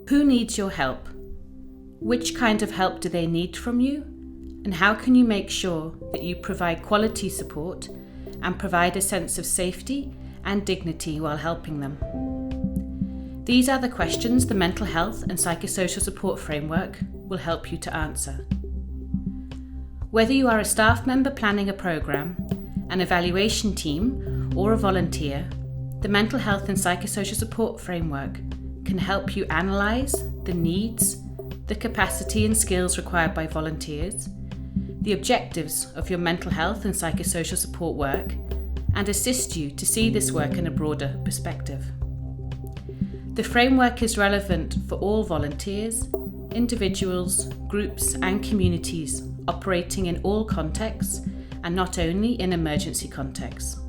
Who needs your help? Which kind of help do they need from you? And how can you make sure that you provide quality support and provide a sense of safety and dignity while helping them? These are the questions the Mental Health and Psychosocial Support Framework will help you to answer. Whether you are a staff member planning a programme, an evaluation team, or a volunteer, the Mental Health and Psychosocial Support Framework can help you analyse the needs, the capacity and skills required by volunteers, the objectives of your mental health and psychosocial support work, and assist you to see this work in a broader perspective. The framework is relevant for all volunteers, individuals, groups and communities operating in all contexts and not only in emergency contexts.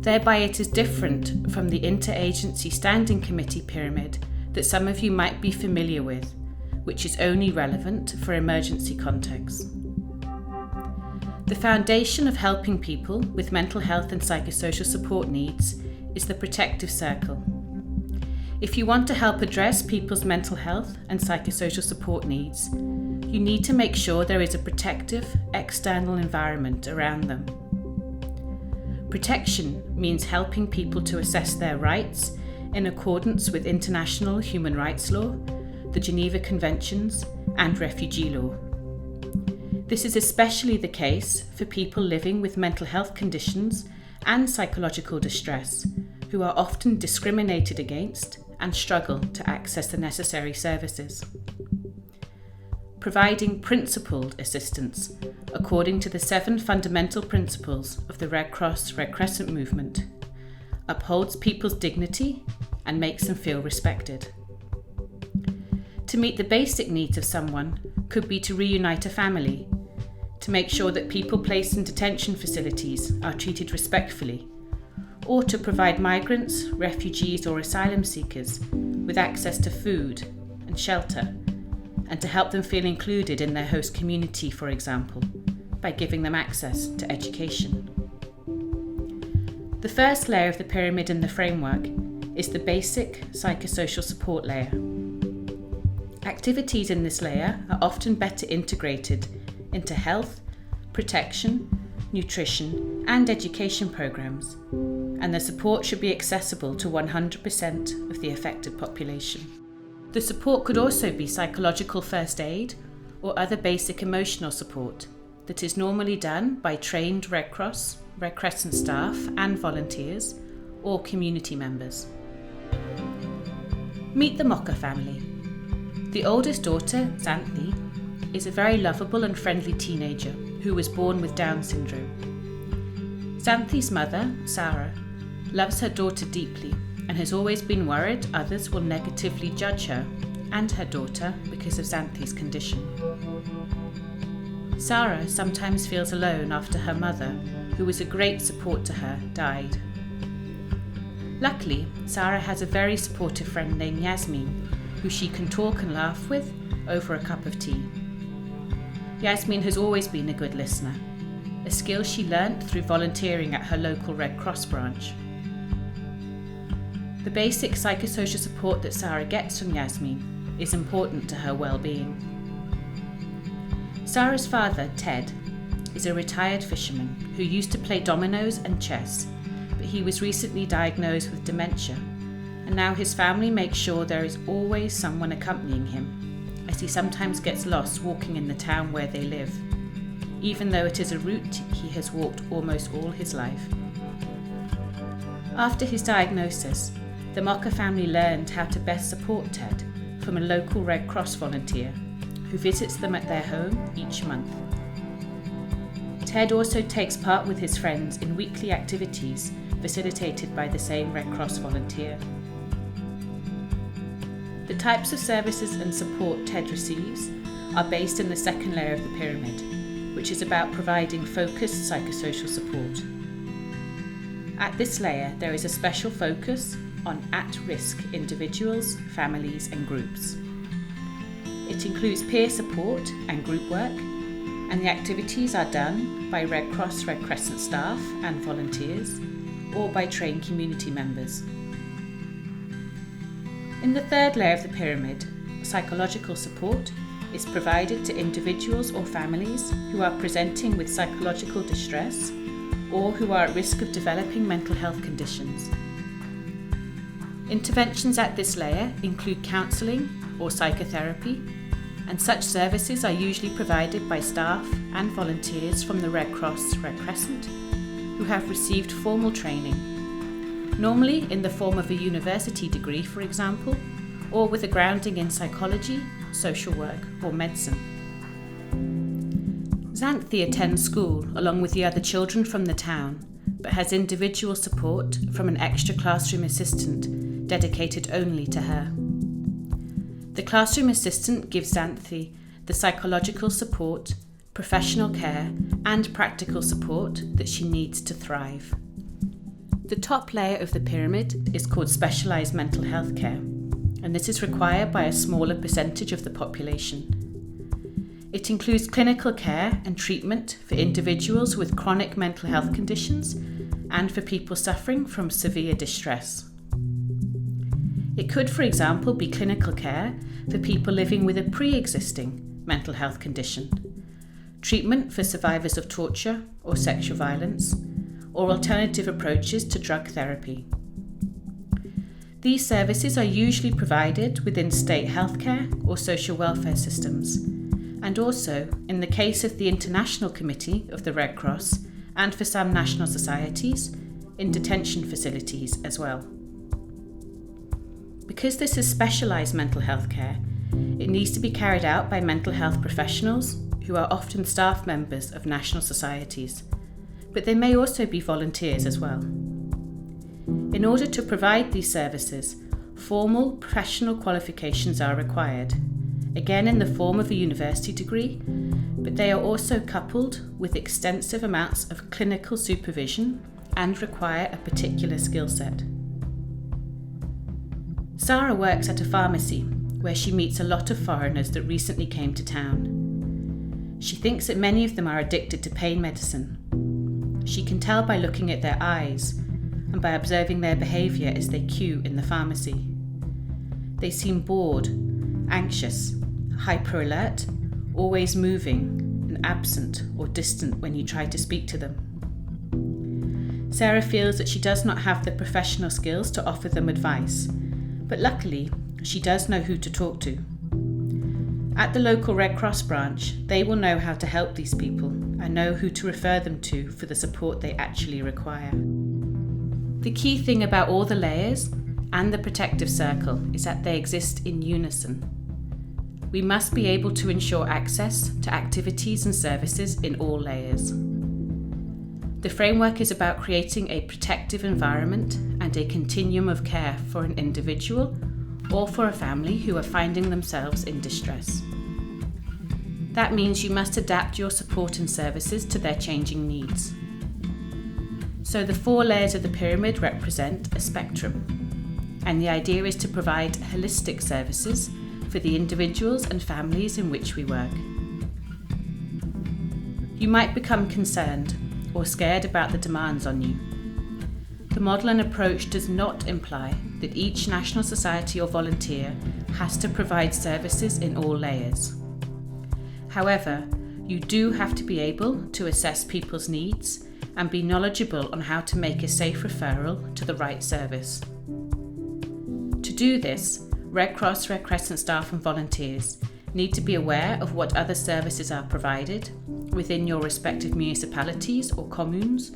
Thereby it is different from the Interagency Standing Committee pyramid that some of you might be familiar with, which is only relevant for emergency contexts. The foundation of helping people with mental health and psychosocial support needs is the protective circle. If you want to help address people's mental health and psychosocial support needs, you need to make sure there is a protective external environment around them. Protection means helping people to assess their rights in accordance with international human rights law, the Geneva Conventions, and refugee law. This is especially the case for people living with mental health conditions and psychological distress, who are often discriminated against and struggle to access the necessary services. Providing principled assistance according to the 7 fundamental principles of the Red Cross Red Crescent movement upholds people's dignity and makes them feel respected. To meet the basic needs of someone could be to reunite a family, to make sure that people placed in detention facilities are treated respectfully, or to provide migrants, refugees or asylum seekers with access to food and shelter, and to help them feel included in their host community, for example, by giving them access to education. The first layer of the pyramid in the framework is the basic psychosocial support layer. Activities in this layer are often better integrated into health, protection, nutrition, and education programs, and the support should be accessible to 100% of the affected population. The support could also be psychological first aid or other basic emotional support that is normally done by trained Red Cross, Red Crescent staff and volunteers or community members. Meet the Mocca family. The oldest daughter, Xanthi, is a very lovable and friendly teenager who was born with Down syndrome. Xanthi's mother, Sarah, loves her daughter deeply and has always been worried others will negatively judge her and her daughter because of Xanthi's condition. Sarah sometimes feels alone after her mother, who was a great support to her, died. Luckily, Sarah has a very supportive friend named Yasmin, who she can talk and laugh with over a cup of tea. Yasmin has always been a good listener, a skill she learnt through volunteering at her local Red Cross branch. The basic psychosocial support that Sarah gets from Yasmin is important to her well-being. Sarah's father, Ted, is a retired fisherman who used to play dominoes and chess, but he was recently diagnosed with dementia, and now his family makes sure there is always someone accompanying him, as he sometimes gets lost walking in the town where they live, even though it is a route he has walked almost all his life. After his diagnosis, the Mocca family learned how to best support Ted from a local Red Cross volunteer who visits them at their home each month. Ted also takes part with his friends in weekly activities facilitated by the same Red Cross volunteer. The types of services and support Ted receives are based in the second layer of the pyramid, which is about providing focused psychosocial support. At this layer, there is a special focus on at-risk individuals, families and groups. It includes peer support and group work, and the activities are done by Red Cross Red Crescent staff and volunteers, or by trained community members. In the third layer of the pyramid, psychological support is provided to individuals or families who are presenting with psychological distress or who are at risk of developing mental health conditions. Interventions at this layer include counselling or psychotherapy, and such services are usually provided by staff and volunteers from the Red Cross, Red Crescent, who have received formal training, normally in the form of a university degree, for example, or with a grounding in psychology, social work, or medicine. Xanthi attends school along with the other children from the town, but has individual support from an extra classroom assistant dedicated only to her. The classroom assistant gives Xanthi the psychological support, professional care, and practical support that she needs to thrive. The top layer of the pyramid is called specialised mental health care, and this is required by a smaller percentage of the population. It includes clinical care and treatment for individuals with chronic mental health conditions and for people suffering from severe distress. It could, for example, be clinical care for people living with a pre-existing mental health condition, treatment for survivors of torture or sexual violence, or alternative approaches to drug therapy. These services are usually provided within state healthcare or social welfare systems, and also, in the case of the International Committee of the Red Cross and for some national societies, in detention facilities as well. Because this is specialised mental health care, it needs to be carried out by mental health professionals who are often staff members of national societies, but they may also be volunteers as well. In order to provide these services, formal professional qualifications are required, again in the form of a university degree, but they are also coupled with extensive amounts of clinical supervision and require a particular skill set. Sarah works at a pharmacy where she meets a lot of foreigners that recently came to town. She thinks that many of them are addicted to pain medicine. She can tell by looking at their eyes and by observing their behaviour as they queue in the pharmacy. They seem bored, anxious, hyper-alert, always moving, and absent or distant when you try to speak to them. Sarah feels that she does not have the professional skills to offer them advice, but luckily, she does know who to talk to. At the local Red Cross branch, they will know how to help these people and know who to refer them to for the support they actually require. The key thing about all the layers and the protective circle is that they exist in unison. We must be able to ensure access to activities and services in all layers. The framework is about creating a protective environment and a continuum of care for an individual or for a family who are finding themselves in distress. That means you must adapt your support and services to their changing needs. So the 4 layers of the pyramid represent a spectrum, and the idea is to provide holistic services for the individuals and families in which we work. You might become concerned or scared about the demands on you. The model and approach does not imply that each national society or volunteer has to provide services in all layers. However, you do have to be able to assess people's needs and be knowledgeable on how to make a safe referral to the right service. To do this, Red Cross, Red Crescent staff and volunteers need to be aware of what other services are provided within your respective municipalities or communes,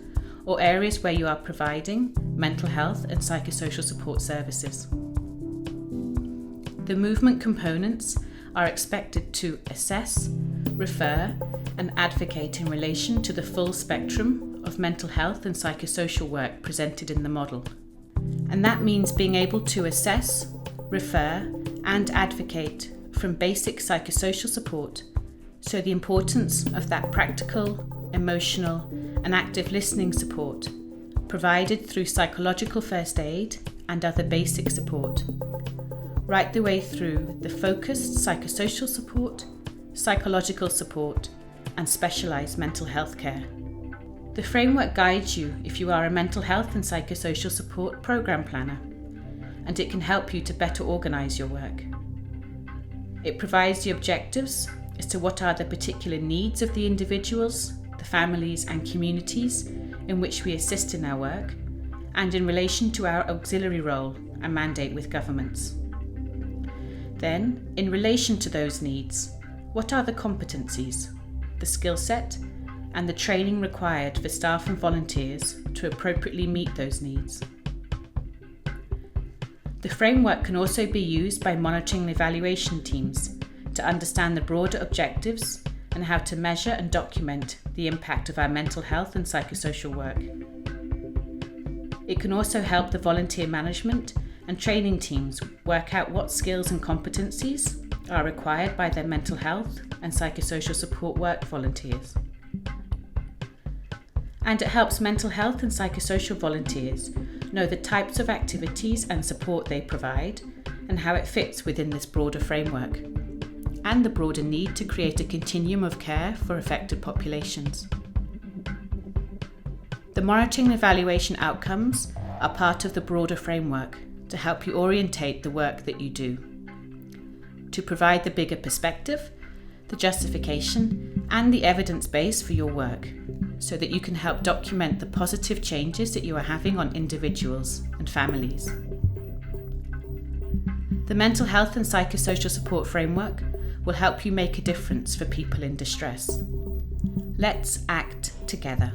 or areas where you are providing mental health and psychosocial support services. The movement components are expected to assess, refer, and advocate in relation to the full spectrum of mental health and psychosocial work presented in the model. And that means being able to assess, refer, and advocate from basic psychosocial support, so the importance of that practical, emotional, and active listening support provided through psychological first aid and other basic support, right the way through the focused psychosocial support, psychological support, and specialised mental health care. The framework guides you if you are a mental health and psychosocial support programme planner, and it can help you to better organise your work. It provides the objectives as to what are the particular needs of the individuals, the families and communities in which we assist in our work, and in relation to our auxiliary role and mandate with governments. Then, in relation to those needs, what are the competencies, the skill set, and the training required for staff and volunteers to appropriately meet those needs? The framework can also be used by monitoring and evaluation teams to understand the broader objectives and how to measure and document the impact of our mental health and psychosocial work. It can also help the volunteer management and training teams work out what skills and competencies are required by their mental health and psychosocial support work volunteers. And it helps mental health and psychosocial volunteers know the types of activities and support they provide and how it fits within this broader framework, and the broader need to create a continuum of care for affected populations. The monitoring and evaluation outcomes are part of the broader framework to help you orientate the work that you do, to provide the bigger perspective, the justification, and the evidence base for your work, so that you can help document the positive changes that you are having on individuals and families. The Mental Health and Psychosocial Support Framework will help you make a difference for people in distress. Let's act together.